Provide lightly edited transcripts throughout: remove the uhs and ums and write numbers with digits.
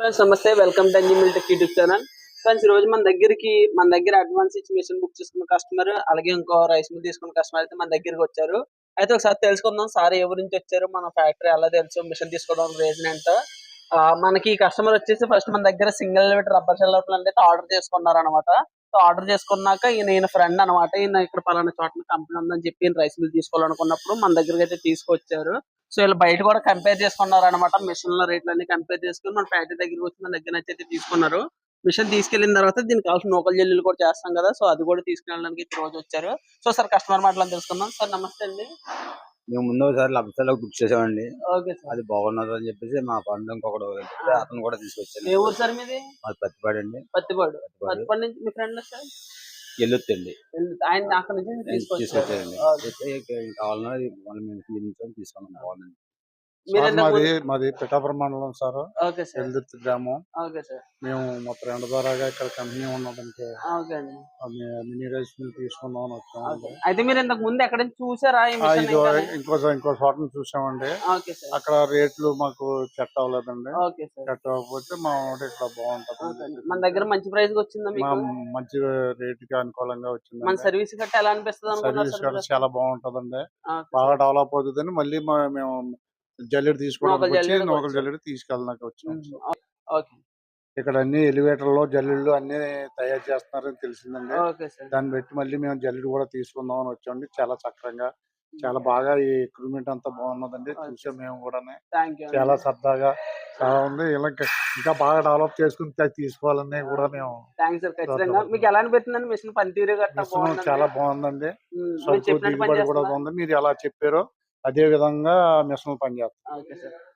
Friends నమస్తే, welcome to NG tech YouTube channel. Friends ఈ రోజు మన దగ్గర అడ్వాన్స్ ఇచ్చి మిషన్ బుక్ చేసుకున్న కస్టమర్, అలాగే ఇంకో రైస్ మిల్ తీసుకున్న కస్టమర్ అయితే మన దగ్గరికి వచ్చారు. అయితే ఒకసారి తెలుసుకుందాం సార్ ఎవరి నుంచి వచ్చారు, మన ఫ్యాక్టరీ ఎలా తెలుసు, మిషన్ తీసుకోవడం రీజన్ ఏంటో. మనకి ఈ కస్టమర్ వచ్చేసి ఫస్ట్ మన దగ్గర single litre rubber sheller plant అయితే ఆర్డర్ చేసుకున్నారు అనమాట. సో ఆర్డర్ చేసుకున్నాక ఈయన ఫ్రెండ్ అనమాట, ఈయన ఇక్కడ పలానా చోట్ల కంపెనీ ఉందని చెప్పి రైస్ మిల్ తీసుకోవాలనుకున్నప్పుడు మన దగ్గరికి అయితే తీసుకొచ్చారు. సో వీళ్ళు బయట కూడా కంపేర్ చేసుకున్నారు అనమాట. మిషన్ లో రేట్లు అన్ని కంపేర్ చేసుకుని మన ఫ్యాక్టరీ దగ్గరికి వచ్చి మన దగ్గర అయితే తీసుకున్నారు. మిషన్ తీసుకెళ్లిన తర్వాత దీనికి కావాల్సిన నూకలు జల్లీలు కూడా చేస్తాం కదా, సో అది కూడా తీసుకెళ్ళడానికి ఈ రోజు వచ్చారు. సో సార్ కస్టమర్ మాటలు తెలుసుకుందాం. సార్ నమస్తే అండి. మేము ముందు ఒకసారి లబ్సలో బుక్ చేసామండి. Okay sir. అది బాగున్నది అని చెప్పేసి మా ఫ్రెండ్ ఇంకొకడు అతను కూడా తీసుకొచ్చాను. ఏ ఊరు సార్ మీది? మాది పత్తిపాడు అండి. పత్తిపాడు నుంచి మీ ఫ్రెండ్ సార్ ఎల్లుత్తండి. ఆయన అక్కడ నుంచి తీసుకొచ్చారండి. కావాలన్నా తీసుకున్నాం. బాగుందండి. మాది పిఠాపురం మండలం సార్. Okay sir. ఎల్దుర్తి గ్రామం. Okay sir. మేము మా ఫ్రెండ్ ద్వారాగా ఇక్కడ కంపెనీ ఉన్నదంటే ఓకే అండి. మినీ రైస్ మిల్ తీసుకుందాం అని వచ్చాము. అయితే మీరు ఇంతకు ముందు ఎక్కడ చూసారా? ఇంకో చోట చూసామండి. Okay sir. అక్కడ రేట్లు మాకు సెట్ అవ్వలేదండి. Okay sir. సెట్ అవ్వకపోతే మా ఇక్కడ బాగుంటది. మన దగ్గర మంచి ప్రైస్ వచ్చిందా మీకు? మంచి రేట్ కి అనుకూలంగా వచ్చింది. మన సర్వీస్ గట్ట ఎలా అనిపిస్తుంది? సర్వీస్ కూడా చాలా బాగుంటదండి. బాగా డెవలప్ అవుతుందని మళ్ళీ మేము జల్లెడ తీసుకోవడానికి వచ్చి నూకల జల్లెడ తీసుకెళ్ళడానికి వచ్చాం. ఇక్కడ అన్ని ఎలివేటర్ లో జల్లెళ్ళు అన్ని తయారు చేస్తున్నారని తెలిసిందండి. దాన్ని బట్టి మళ్ళీ మేము జల్లెడ కూడా తీసుకుందాం అని వచ్చామండి. చాలా చక్కగా చాలా బాగా ఈ ఎక్విప్మెంట్ అంతా బాగున్నదండి. చూసాం మేము కూడా చాలా సరదాగా చాలా ఉంది. ఇలా ఇంకా బాగా డెవలప్ చేసుకుని తీసుకోవాలని కూడా మేము. మీకు ఎలా అనిపిస్తుందండి మిషన్ పనితీరు? చాలా బాగుందండి. దిగుబడి కూడా ఉంది. మీరు ఎలా చెప్పారో అదే విధంగా మిషన్ పనిచేస్తాం.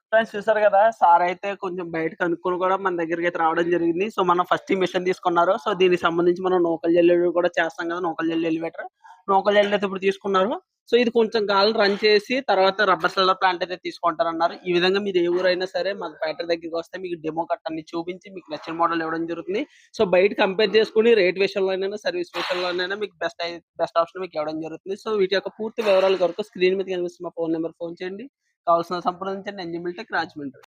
ఫ్రెండ్స్ చూసారు కదా, సార్ అయితే కొంచెం బయట కనుక్కొని కూడా మన దగ్గరికి అయితే రావడం జరిగింది. సో మనం ఫస్ట్ ఈ మిషన్ తీసుకున్నారు. సో దీనికి సంబంధించి మనం నూకల జల్లెడు కూడా చేస్తాం కదా, నూకల జల్లి ఎలివేటర్. నూకల జల్లి అయితే ఇప్పుడు తీసుకున్నారు. సో ఇది కొంచెం గాలి రన్ చేసి తర్వాత రబ్బర్ షెల్లర్ ప్లాంట్ అయితే తీసుకుంటారన్నారు. ఈ విధంగా మీరు ఏ ఊరైనా సరే మన ఫ్యాక్టరీ దగ్గరికి వస్తే మీకు డెమో కట్ అన్ని చూపించి మీకు నచ్చిన మోడల్ ఇవ్వడం జరుగుతుంది. సో బయట కంపేర్ చేసుకుని రేట్ విషయంలోనైనా సర్వీస్ విషయంలోనైనా మీకు బెస్ట్ ఆప్షన్ మీకు ఇవ్వడం జరుగుతుంది. సో వీటి యొక్క పూర్తి వివరాల కొరకు స్క్రీన్ మీద కనిపిస్తున్న ఫోన్ నెంబర్ ఫోన్ చేయండి. కావాల్సిన సంప్రదించండి. NG tech Rajahmundry.